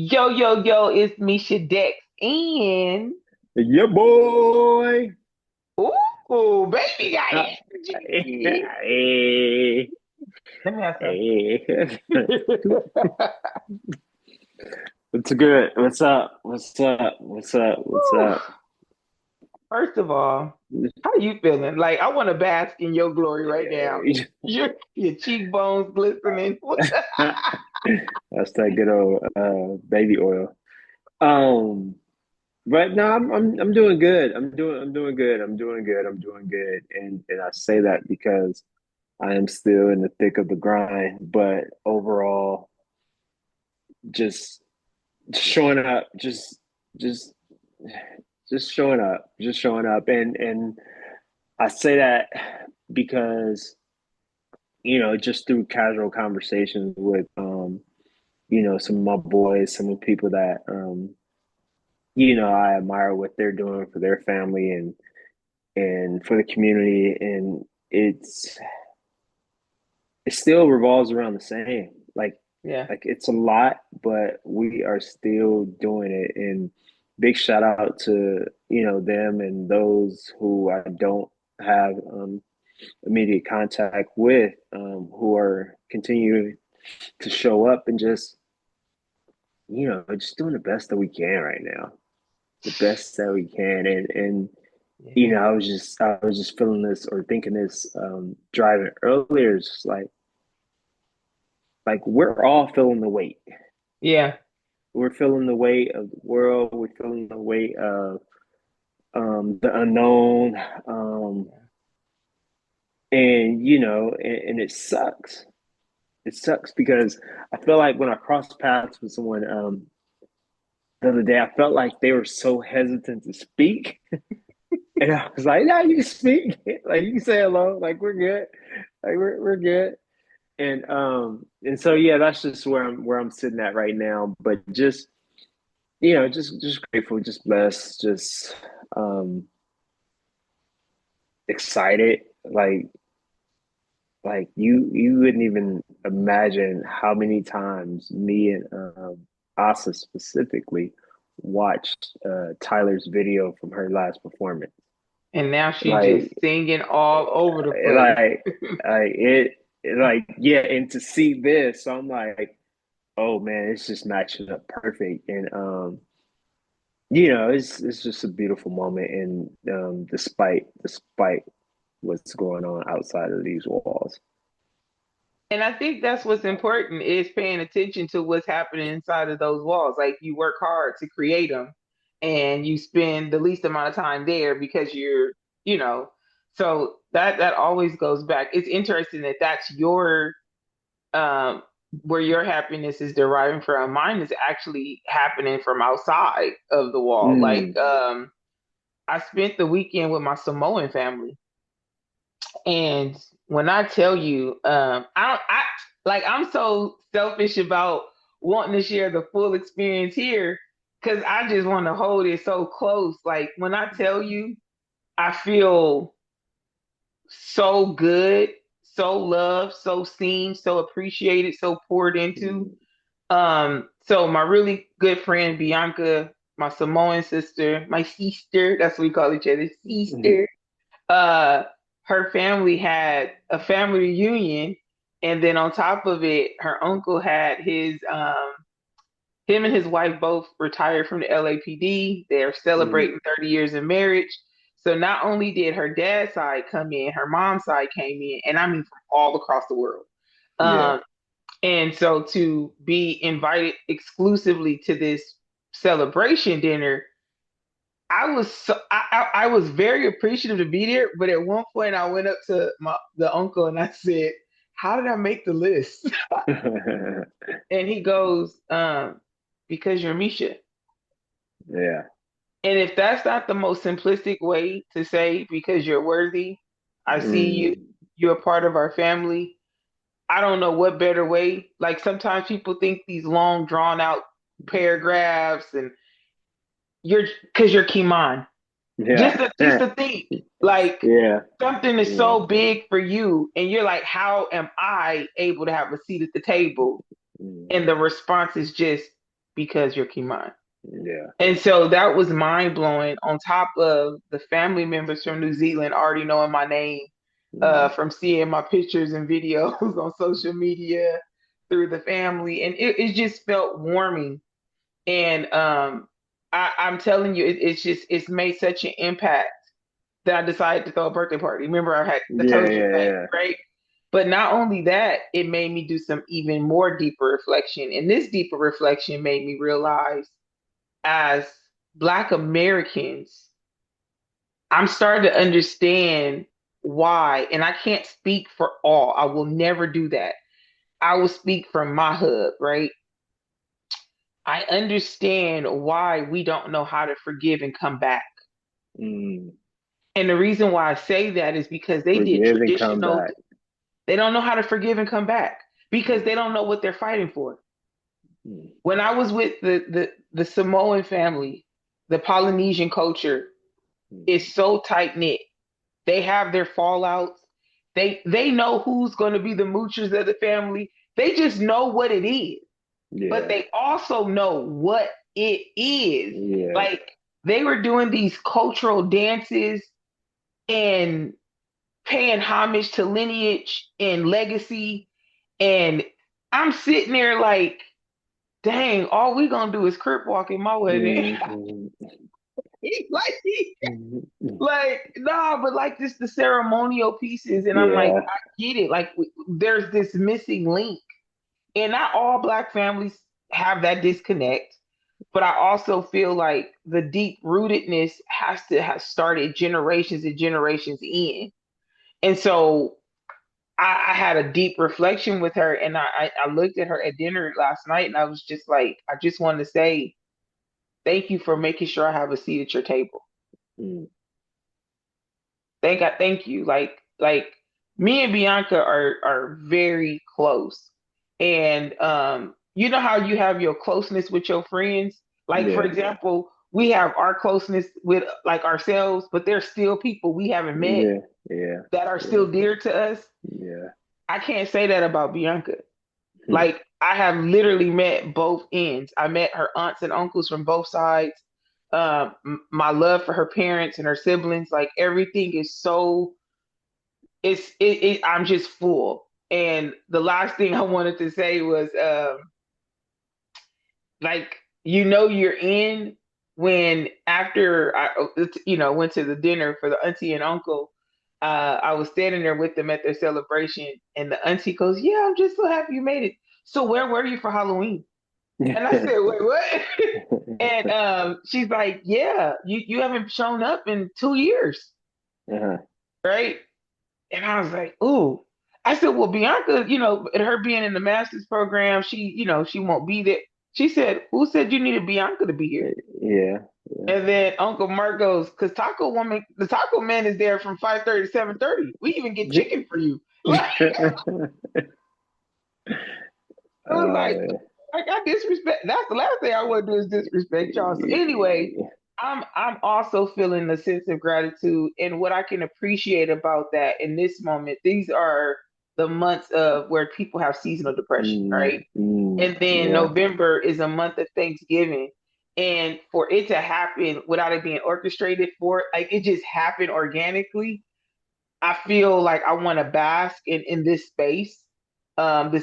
Yo, yo, yo, it's Misha Dex. And, Yeah, boy. ooh, baby got Uh, energy. hey, Let me have some. hey. What's good? What's up? What's up? What's up? What's Whew. up? First of all, how you feeling? Like, I want to bask in your glory right now. Your cheekbones glistening. That's that good old baby oil. Um, but no, I'm doing good. I'm doing good. I'm doing good. I'm doing good. And I say that because I am still in the thick of the grind, but overall, just showing up, just just showing up, and I say that because just through casual conversations with some of my boys, some of the people that I admire what they're doing for their family and for the community, and it still revolves around the same. Yeah. Like it's a lot, but we are still doing it. And big shout out to, them and those who I don't have immediate contact with, who are continuing to show up and just doing the best that we can right now. The best that we can. And Yeah. I was just feeling this or thinking this driving earlier. It's just like we're all feeling the weight. Yeah. We're feeling the weight of the world. We're feeling the weight of the unknown, and it sucks. It sucks because I feel like when I crossed paths with someone the other day, I felt like they were so hesitant to speak, and I was like, "Yeah, you can speak. Like you can say hello. Like we're good. Like we're good." And so yeah, that's just where I'm sitting at right now. But just grateful, just blessed, just um excited. Like you wouldn't even imagine how many times me and Asa specifically watched Tyler's video from her last performance. And now she just Like singing all over the place. like like yeah, and to see this, I'm like, oh man, it's just matching up perfect. And it's just a beautiful moment. And despite what's going on outside of these walls. And I think that's what's important is paying attention to what's happening inside of those walls. Like you work hard to create them and you spend the least amount of time there because you know, so that always goes back. It's interesting that that's your um where your happiness is deriving from. Mine is actually happening from outside of the wall. Mm, I spent the weekend with my Samoan family. And when I tell you, I'm so selfish about wanting to share the full experience here because I just want to hold it so close. Like when I tell you, I feel so good, so loved, so seen, so appreciated, so poured into. So my really good friend Bianca, my Samoan sister, my sister, that's what we call each other, mm, sister. uh Her family had a family reunion, and then on top of it her uncle had him and his wife both retired from the LAPD. They're mm, celebrating 30 years of marriage. So not only did her dad's side come in, her mom's side came in, and I mean from all across the world. yeah. um and so to be invited exclusively to this celebration dinner, I was very appreciative to be there, but at one point I went up to the uncle and I said, "How did I make the list?" And he goes, "Because you're Misha." Yeah. And if that's not the most simplistic way to say because you're worthy, I see you, Mm, you're a part of our family. I don't know what better way. Like sometimes people think these long drawn out paragraphs and you're because you're Keymon. Just yeah. to just to think, like Yeah. something is Yeah. so big for you, and you're like, how am I able to have a seat at the table? Mm, And the response is just, because you're Keymon. Yeah. And so that was mind blowing. On top of the family members from New Zealand already knowing my name, Mm. from seeing my pictures and videos on social media through the family, and it just felt warming. And I'm telling you, it's made such an impact that I decided to throw a birthday party. Remember, I Yeah, told you yeah, that, yeah. right? But not only that, it made me do some even more deeper reflection. And this deeper reflection made me realize, as Black Americans, I'm starting to understand why. And I can't speak for all. I will never do that. I will speak from my hub, right? I understand why we don't know how to forgive and come back. Mm. And the reason why I say that is because they did Forgive and come traditional, back. they don't know how to forgive and come back because they don't know what they're fighting for. Mm. When I was with the Samoan family, the Polynesian culture Mm. is so tight knit. They have their fallouts. They know who's going to be the moochers of the family. They just know what it is, but Yeah, they also know what it is. yeah. Like, they were doing these cultural dances and paying homage to lineage and legacy. And I'm sitting there like, dang, all we gonna do is crip walk in my wedding. Mm, like, mm, like, nah, but like just the ceremonial pieces. And I'm like, yeah. I get it. Like, there's this missing link. And not all Black families have that disconnect. But I also feel like the deep rootedness has to have started generations and generations in. And so I had a deep reflection with her, and I looked at her at dinner last night, and I was just like, I just wanted to say thank you for making sure I have a seat at your table. Mm, Thank you. Like me and Bianca are very close, and you know how you have your closeness with your friends. Like, for yeah, example, we have our closeness with like ourselves, but there's still people we haven't met yeah, yeah, that are yeah, still dear to us. yeah. I can't say that about Bianca. Hmm. Like, I have literally met both ends. I met her aunts and uncles from both sides. My love for her parents and her siblings, like everything is so I'm just full. And the last thing I wanted to say was, like, you're in when after I went to the dinner for the auntie and uncle. I was standing there with them at their celebration, and the auntie goes, "Yeah, I'm just so happy you made it. So where were you for Halloween?" And I said, "Wait, what?" And she's like, "Yeah, you haven't shown up in 2 years, Uh-huh. right?" And I was like, "Ooh." I said, "Well, Bianca, her being in the master's program, she won't be there." She said, "Who said you needed Bianca to be here?" Yeah, yeah. And then Uncle Mark goes, "Cause the Taco Man is there from 5:30 to 7:30. We even get chicken for you." Like, I was Uh, like I disrespect. That's the last thing I want to do is disrespect y'all. So anyway, I'm also feeling a sense of gratitude, and what I can appreciate about that in this moment. These are the months of where people have seasonal depression, right? And then yeah. November is a month of Thanksgiving. And for it to happen without it being orchestrated for, like, it just happened organically. I feel like I want to bask in this space of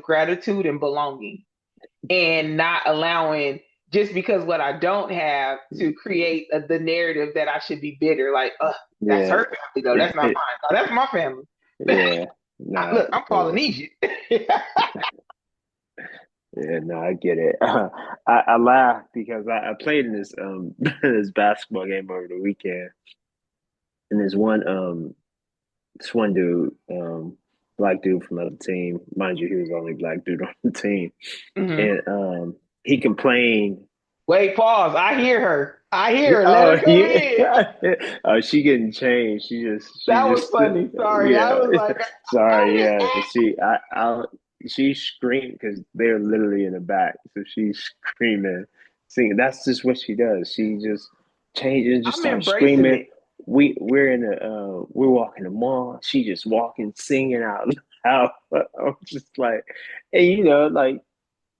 gratitude and belonging, and not allowing just because what I don't have to create the narrative that I should be bitter. Like, that's Yeah. her family though. That's not mine. No, that's my family. Yeah. Nah, Look, I'm Polynesian. yeah, no, I get it. I laugh because I played in this this basketball game over the weekend, and this one dude, black dude from another team, mind you, he was the only black dude on the team, Mhm. and he complained. Wait, pause. I hear her. I hear her. Let Oh her come in. yeah, oh she getting changed. She That was just funny. Sorry. I yeah. was like, Sorry, I yeah. She screamed because they're literally in the back, so she's screaming, singing. That's just what she does. She just changes, just I'm starts embracing screaming. it. We're walking the mall. She just walking, singing out loud. I'm just like, and like.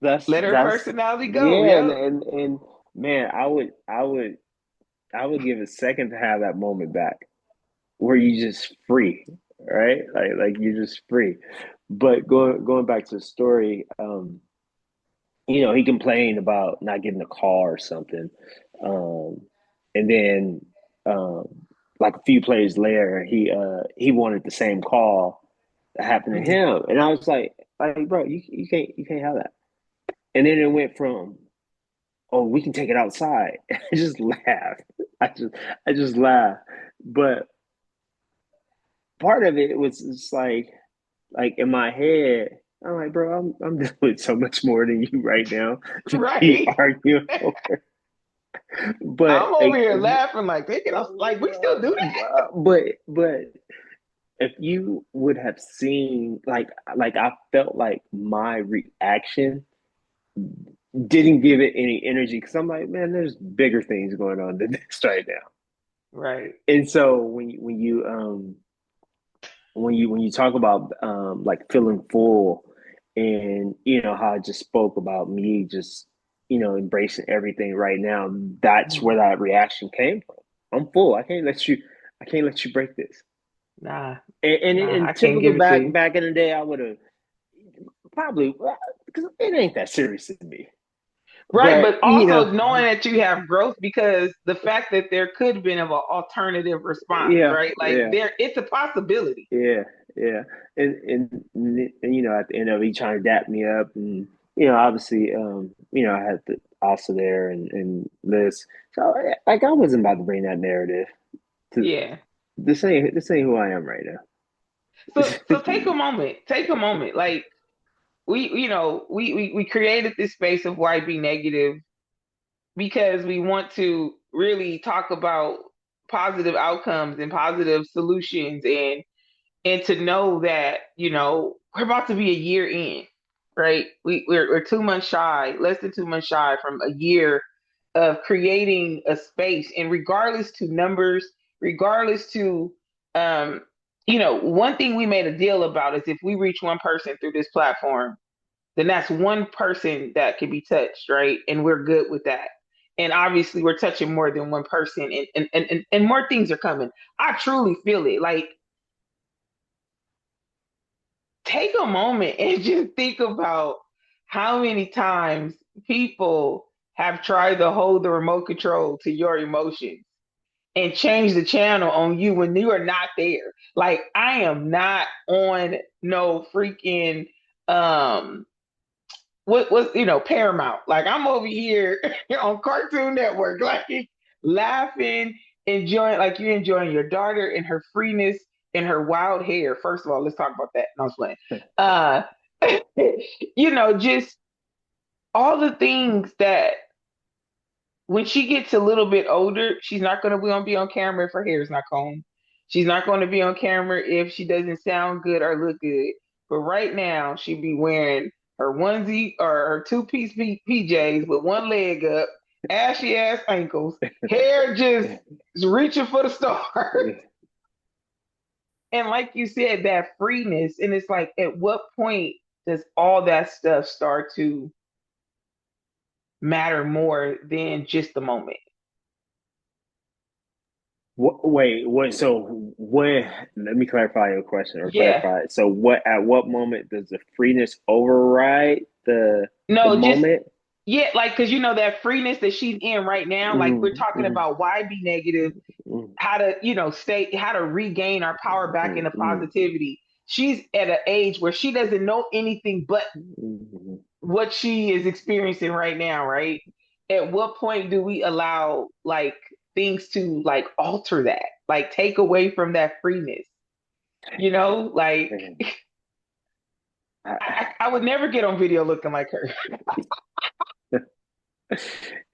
Let her that's personality go. yeah, Yep. and man, I would give a second to have that moment back where you just free, right? Like you're just free. But going back to the story, he complained about not getting a car or something. Um, and then um, like a few plays later, he wanted the same call that happened to Mhm. him. And I was like bro, you can't have that. And then it went from, oh, we can take it outside. I just laughed. I just laughed. But part of it was just like in my head, I'm like, bro, I'm dealing with so much more than you right now to be Right. arguing over. But I'm over here laughing like they can like we still do that. but if you would have seen like I felt like my reaction didn't give it any energy because I'm like, man, there's bigger things going on than this right now. Right. And so when you talk about like feeling full and how I just spoke about me just embracing everything right now, that's Mhm. where that reaction came from. I'm full. I can't let you break this. Nah, And I can't typical give it to you. back in the day, I would have probably, because it ain't that serious to me. Right, But but also knowing that you have growth because the fact that there could have been of an alternative response, yeah, right? Like yeah. there, it's a possibility. Yeah, yeah, and at the end of it, he trying to dap me up, and obviously, I had the Asa there and Liz, so like I wasn't about to bring that narrative to Yeah. this ain't who I am right So now. take a moment. Take a moment. Like we created this space of why be negative because we want to really talk about positive outcomes and positive solutions and to know that we're about to be a year in, right? We're 2 months shy, less than 2 months shy from a year of creating a space, and regardless to numbers, regardless to one thing we made a deal about is if we reach one person through this platform, then that's one person that can be touched, right? And we're good with that. And obviously we're touching more than one person and more things are coming. I truly feel it. Like take a moment and just think about how many times people have tried to hold the remote control to your emotions and change the channel on you when you are not there. Like I am not on no freaking what was Paramount. Like I'm over here on Cartoon Network, like laughing, enjoying like you're enjoying your daughter and her freeness and her wild hair. First of all, let's talk about that. No, I'm playing. Uh, just all the things that when she gets a little bit older, she's not going to be on camera if her hair is not combed. She's not going to be on camera if she doesn't sound good or look good. But right now, she'd be wearing her onesie or her two-piece PJs with one leg up, ashy ass ankles, hair just reaching for the stars. And like you said, that freeness. And it's like, at what point does all that stuff start to matter more than just the moment? Wait, what? So when? Let me clarify your question or Yeah. clarify it. So what? At what moment does the freeness override the No, just moment? yeah, like because that freeness that she's in right now, like we're Mm, talking mm, about why be negative, mm, how to, stay, how to regain our power back mm, into mm, positivity. She's at an age where she doesn't know anything but mm. what she is experiencing right now, right? At what point do we allow like things to like alter that, like take away from that freeness? Like Man, I, I would never get on video looking like her.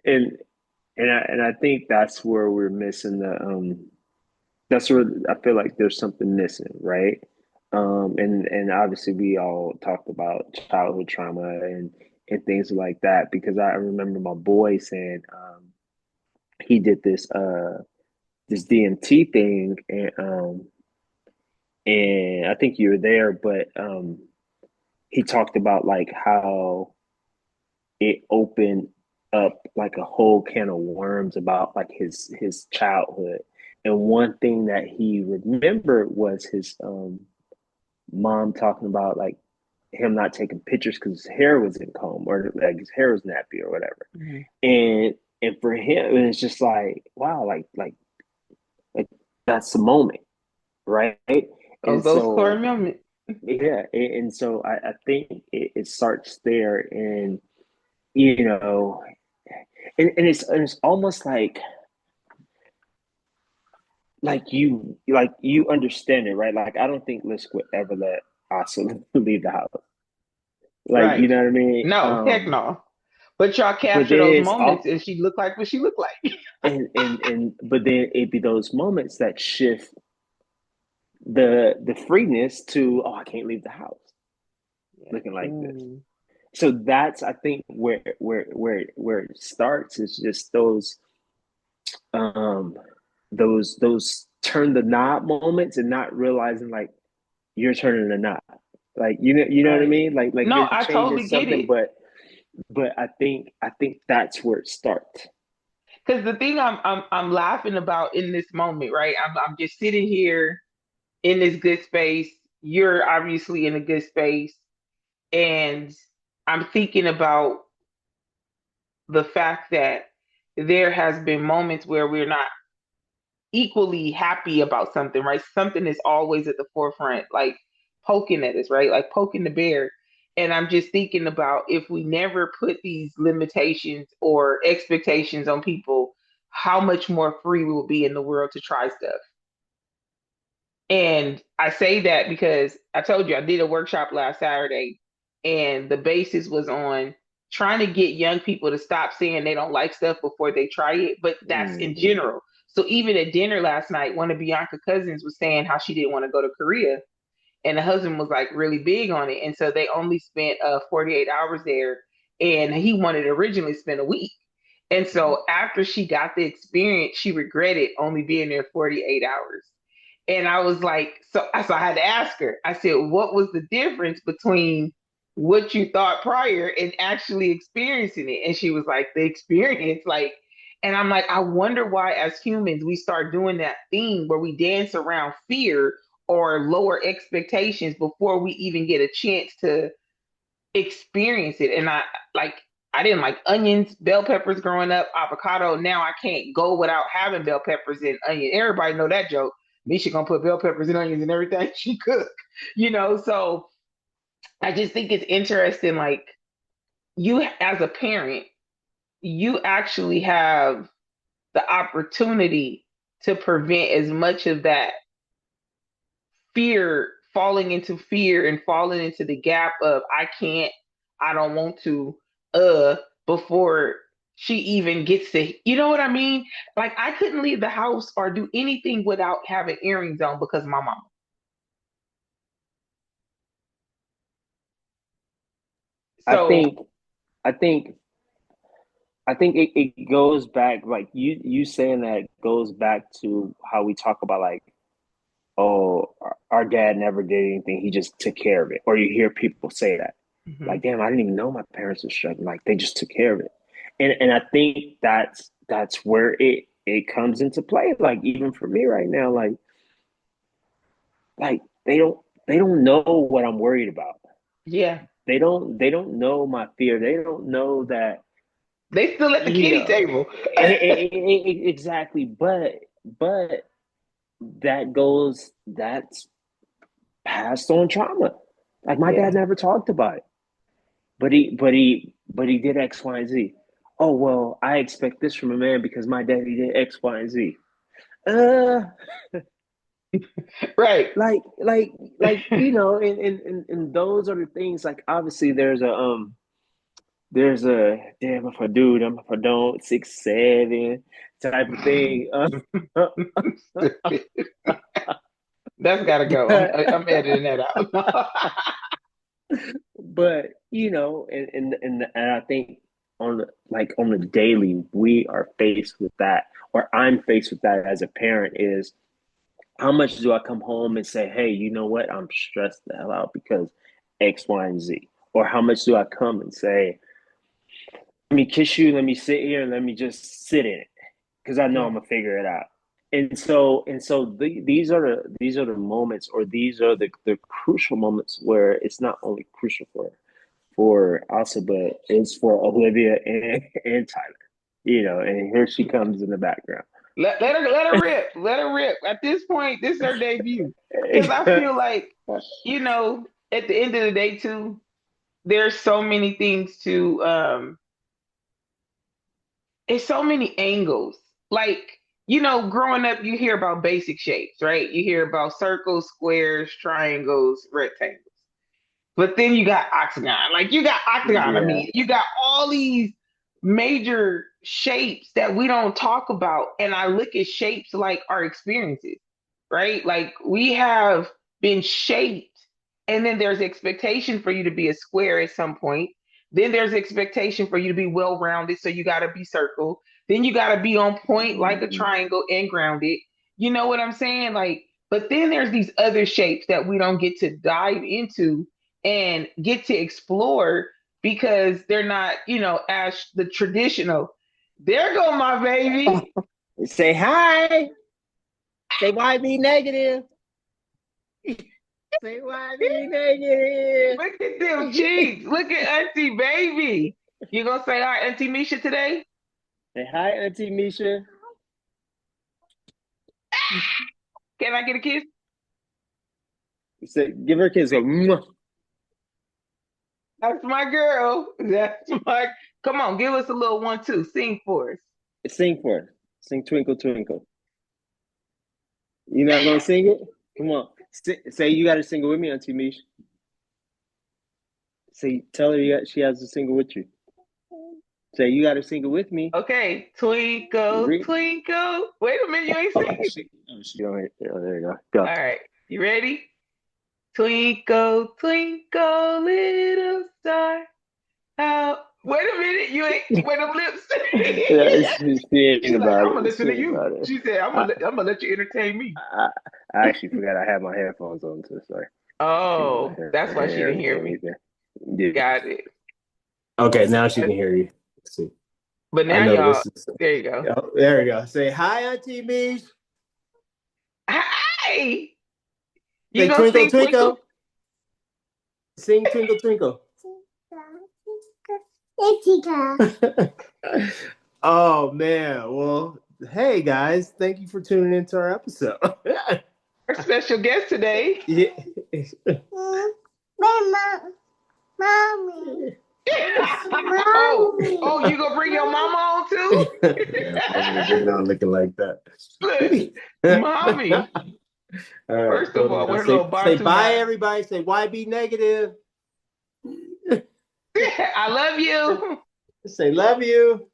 and and I think that's where we're missing the that's where I feel like there's something missing, right? And obviously we all talked about childhood trauma and things like that because I remember my boy saying he did this DMT thing and I think you were there, but he talked about like how it opened up like a whole can of worms about like his childhood. And one thing that he remembered was his mom talking about like him not taking pictures because his hair was in comb or like his hair was nappy or whatever. Mhm. And for him, it's just like wow, like that's the moment, right? And Those core so moments. yeah, and so I think it starts there, and you know, and it's almost like you understand it, right? Like I don't think Lisk would ever let Asa leave the house. Like you Right. know what I mean? No, heck no. But y'all But capture then those it's moments all and she looked like what she looked like. and but then it be those moments that shift the freeness to oh I can't leave the house Yeah. looking like this. Mm. So that's I think where it starts is just um those turn the knob moments and not realizing like you're turning the knob. Like you know what I Right. mean? Like No, you're I changing totally get something, it. but I think that's where it starts. Because the thing I'm laughing about in this moment, right? I'm just sitting here in this good space. You're obviously in a good space. And I'm thinking about the fact that there has been moments where we're not equally happy about something, right? Something is always at the forefront, like poking at us, right? Like poking the bear. And I'm just thinking about if we never put these limitations or expectations on people, how much more free we will be in the world to try stuff. And I say that because I told you I did a workshop last Saturday, and the basis was on trying to get young people to stop saying they don't like stuff before they try it, but that's in Mm-hmm. general. So even at dinner last night, one of Bianca's cousins was saying how she didn't want to go to Korea, and the husband was like really big on it, and so they only spent 48 hours there, and he wanted to originally spend a week. And so after she got the experience, she regretted only being there 48 hours. And I was like, so I had to ask her. I said, what was the difference between what you thought prior and actually experiencing it? And she was like, the experience, like, and I'm like, I wonder why as humans we start doing that thing where we dance around fear or lower expectations before we even get a chance to experience it. And like I didn't like onions, bell peppers growing up, avocado. Now I can't go without having bell peppers and onion. Everybody know that joke. Misha gonna put bell peppers and onions in everything she cook, So I just think it's interesting. Like you, as a parent, you actually have the opportunity to prevent as much of that fear, falling into fear and falling into the gap of I can't, I don't want to, uh, before she even gets to, you know what I mean? Like I couldn't leave the house or do anything without having earrings on because of my mama. I So think I think I think it goes back like you saying that goes back to how we talk about like oh our dad never did anything, he just took care of it, or you hear people say that mhm, like damn I didn't even know my parents were struggling, like they just took care of it. And I think that's where it comes into play, like even for me right now, like they don't know what I'm worried about. yeah, They don't know my fear. They don't know that they still at the you kitty know table. exactly. But that's passed on trauma. Like my Yeah. dad never talked about it, but he did X, Y, and Z. Oh well, I expect this from a man because my daddy did X, Y, and Z. Uh, Right. and those are the things. Like obviously, there's a damn if I do, damn if I don't, 6'7" type of thing. That's gotta go. but I'm editing that out. but and I think on the daily we are faced with that, or I'm faced with that as a parent is how much do I come home and say, hey, you know what, I'm stressed the hell out because X, Y, and Z, or how much do I come and say me kiss you, let me sit here, and let me just sit in it because I know I'm Mm. gonna figure it out. These are the moments, or these are the crucial moments where it's not only crucial for Asa, but it's for Olivia and Tyler. And here she comes in the background. Let her rip. Let her rip. At this point, this is her debut. Because I feel like, at the end of the day too, there's so many things to it's so many angles. Like, growing up you hear about basic shapes, right? You hear about circles, squares, triangles, rectangles. But then you got octagon. Like you got octagon. I Yeah. mean, you got all these major shapes that we don't talk about. And I look at shapes like our experiences, right? Like we have been shaped, and then there's expectation for you to be a square at some point. Then there's expectation for you to be well rounded, so you got to be circle. Then you got to be on point like a Mhm. triangle and grounded. You know what I'm saying? Like, but then there's these other shapes that we don't get to dive into and get to explore because they're not, as the traditional. There go my baby. Say hi. Say why be negative. Say why be negative. Look at them cheeks. Look at Auntie Baby. You gonna say hi, Auntie Misha, today? Say hi, Auntie Misha. Can I get a kiss? Say, give her a kiss. Go, mwah. That's my girl. That's my. Come on, give us a little 1-2. Sing for us. Sing for her. Sing Twinkle Twinkle. You not gonna sing it? Come on. Say you got to sing it with me, Auntie Misha. Say, tell her she has to sing it with you. Say you got to sing it with me. Okay, twinkle, twinkle. Wait a minute, you ain't singing. She don't. Oh, there you go. Go. All right, you ready? Twinkle, twinkle, little star. How? Wait a minute, you ain't. Wait a lips. Yeah, she ain't She's like, about I'm it. gonna listen She to ain't you. about it. She said, I, I'm gonna let you entertain me. I actually forgot I had my headphones on too. Sorry. She ain't gonna Oh, hear, that's why she didn't hear me. anything. Yeah. Got it. Okay, now she can hear you. Let's see. But I now know y'all, this is. there you go. Oh, there we go. Say hi, Auntie Mish. Hi. You Say gonna twinkle, sing Twinkle? twinkle. Sing twinkle, twinkle. Oh man. Well, hey guys, thank you for tuning into our episode. Our special guest today. Yeah. Oh, you gonna bring your mama on too? Yeah, I'm not looking like that. Look, mommy. All right, First of cool. all, Now with her little say Bartu bye, hat. everybody. Say why be negative. I love you. Say love you.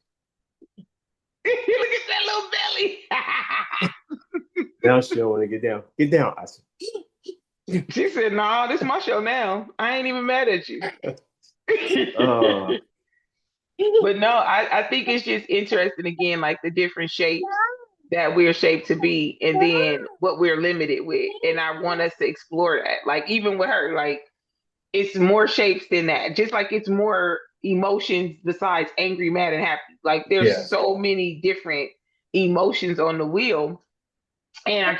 Look at that little belly. Now she don't want to get down. Get down, Asa. She said, "No, this is my show now. I ain't even mad at you." Uh, But no, I think it's just interesting again, like the different shapes that we're shaped to be, and then what we're limited with. And I want us to explore that. Like even with her, like it's more shapes than that. Just like it's more emotions besides angry, mad, and happy. Like there's yeah. so many different emotions on the wheel. And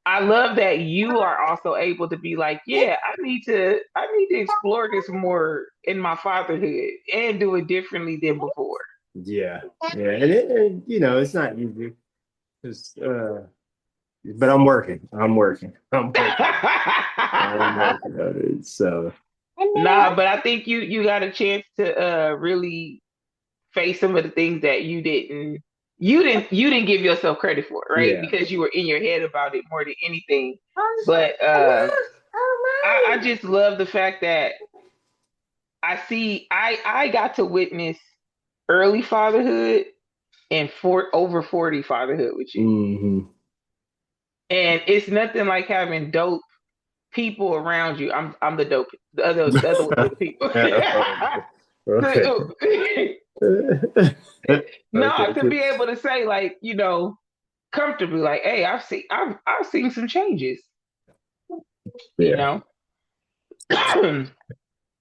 I love that you are also able to be like, yeah, I need to explore this more in my fatherhood and do it differently than before. Yeah. Yeah. And it's not easy. Because but I'm working. I'm working. I'm working. I'm working on it. So Nah, but I think you got a chance to really face some of the things that you didn't give yourself credit for, right? yeah. Because you were in your head about it more than anything. But I just love the fact that I got to witness early fatherhood and over 40 fatherhood with you. Mm-hmm. And it's nothing like having dope people around you. I'm the dope. The other ones are the people. Okay. No, Okay. to be able to say like, comfortably, like, hey, I've seen some changes, you Yeah. know.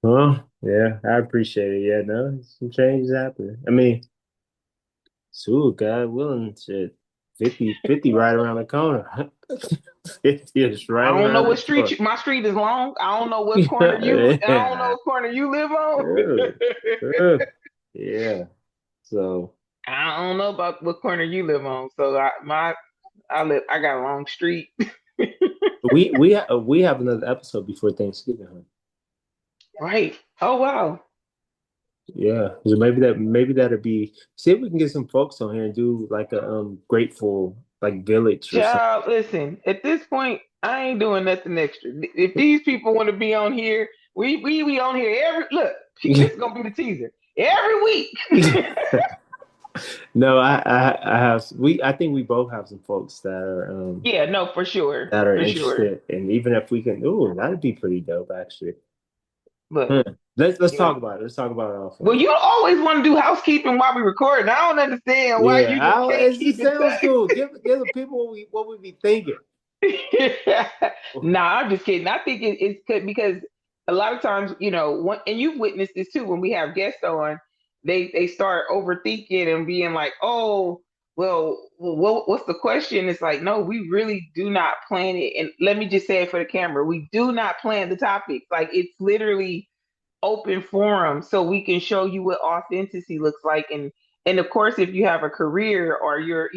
Well, yeah, I appreciate it. Yeah, no, some changes happening. I mean, so God willing, shit, 50 right around the corner. 50 is right I don't know around what the corner. my street is long. I don't know what corner I don't know Yeah, what corner you live on. yeah, yeah. Yeah. So I don't know about what corner you live on. So I got a long street. we have another episode before Thanksgiving, huh? Right. Oh wow. Yeah. So maybe that'd be see if we can get some folks on here and do like a grateful like village or something. Child, listen, at this point, I ain't doing nothing extra. If these people want to be on here, we on here every look. This is gonna be the teaser every week. No, I have I think we both have some folks Yeah, no, that are for sure. interested, and even if we can, ooh, that'd be pretty dope actually. Look, Hmm. Let's you know, talk about it. Let's talk about it well, offline. you always want to do housekeeping while we record. And I don't understand why Yeah, you just can't it keep it sounds cool. Give the people what we be thinking. Nah, I'm just kidding. I think it's good because a lot of times, and you've witnessed this too when we have guests on, they start overthinking and being like, "Oh, well, what's the question?" It's like, no, we really do not plan it. And let me just say it for the camera: we do not plan the topics. Like it's literally open forum so we can show you what authenticity looks like, and of course if you have a career or you're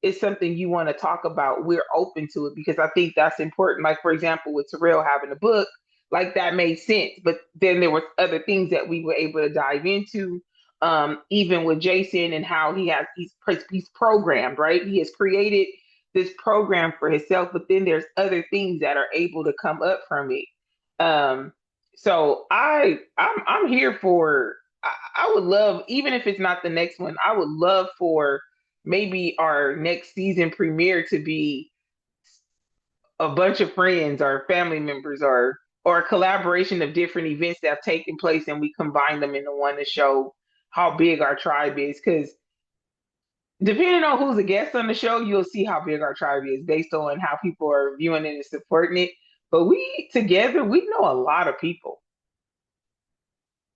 it's something you want to talk about, we're open to it because I think that's important. Like for example with Terrell having a book, like that made sense, but then there was other things that we were able to dive into, even with Jason and how he's programmed, right? He has created this program for himself, but then there's other things that are able to come up from it. So I'm here for. I would love, even if it's not the next one, I would love for maybe our next season premiere to be a bunch of friends or family members or a collaboration of different events that have taken place and we combine them into one to show how big our tribe is. Because depending on who's a guest on the show, you'll see how big our tribe is based on how people are viewing it and supporting it. But we together, we know a lot of people.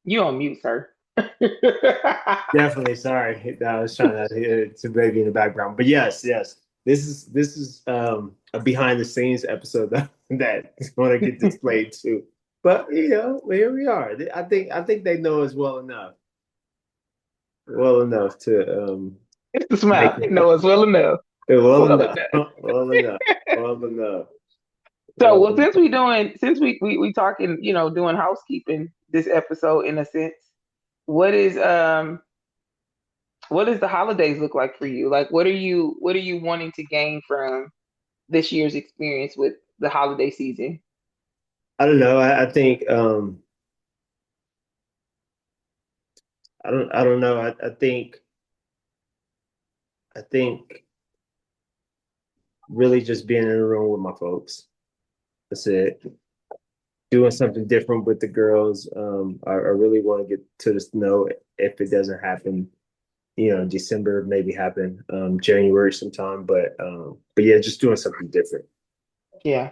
You on mute, sir. Definitely. Sorry, I was trying to hear some baby in the background, but yes, yes. This is a behind the scenes episode that's going to get displayed too. But here we are. I think they know us well enough to It's the make smile. it You know us well enough. well Well enough, enough. well enough, well enough, So, well well, enough. since we talking, doing housekeeping this episode in a sense, what is um what does the holidays look like for you? Like, what are you wanting to gain from this year's experience with the holiday season? I don't know. I think I don't know. I think really just being in a room with my folks. That's it. Doing something different with the girls. I really want to get to the snow if it doesn't happen. December maybe happen, January sometime. But yeah, just doing something different. Yeah.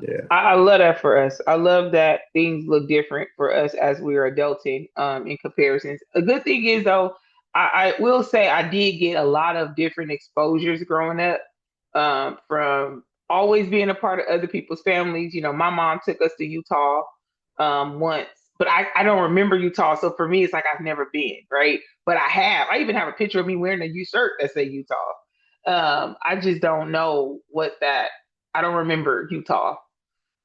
Yeah. I love that for us. I love that things look different for us as we're adulting, in comparisons. A good thing is though, I will say I did get a lot of different exposures growing up, from always being a part of other people's families. My mom took us to Utah once, but I don't remember Utah. So for me, it's like I've never been, right? But I even have a picture of me wearing a U shirt that say Utah. I just don't know what that, I don't remember Utah.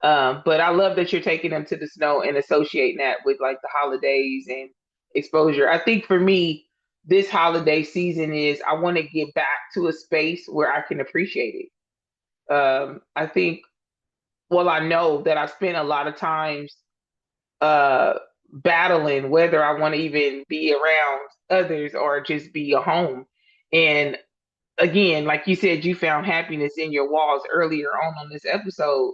But I love that you're taking them to the snow and associating that with like the holidays and exposure. I think for me, this holiday season is I want to get back to a space where I can appreciate it. I think, well, I know that I spent a lot of times uh, battling whether I want to even be around others or just be a home. And again, like you said, you found happiness in your walls earlier on this episode.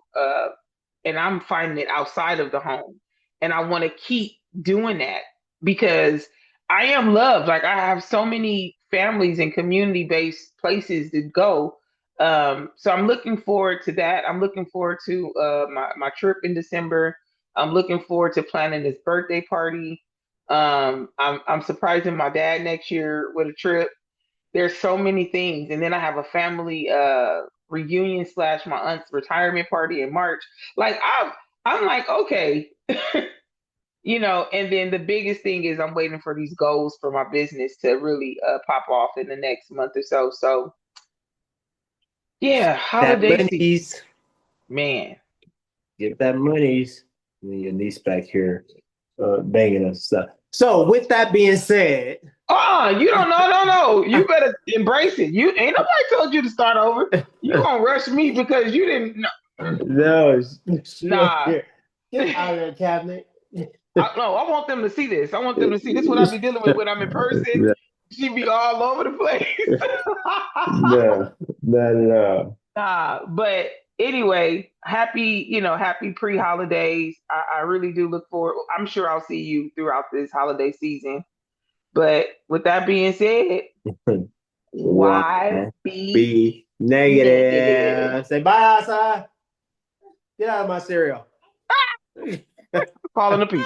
And I'm finding it outside of the home. And I want to keep doing that because I am loved. Like I have so many families and community based places to go. So I'm looking forward to that. I'm looking forward to my trip in December. I'm looking forward to planning this birthday party. I'm surprising my dad next year with a trip. There's so many things, and then I have a family reunion slash my aunt's retirement party in March. Like I'm like, okay, and then the biggest thing is I'm waiting for these goals for my business to really pop off in the next month or so. So yeah, That holiday season, monies. man. Get that monies. And your niece back here banging us stuff. So with that being said. You don't know, no. You better embrace it. You ain't nobody told you to start over. You gonna rush me because you didn't know. No. Nah. Get out of the cabinet. I want them to see this. I want them to see this. What I be dealing with when I'm in person. No. She be all over the place. No, not at all. Nah, but anyway, happy pre-holidays. I really do look forward. I'm sure I'll see you throughout this holiday season. But with that being said, why be negative? Say bye, outside. Get out of my cereal. Calling the people.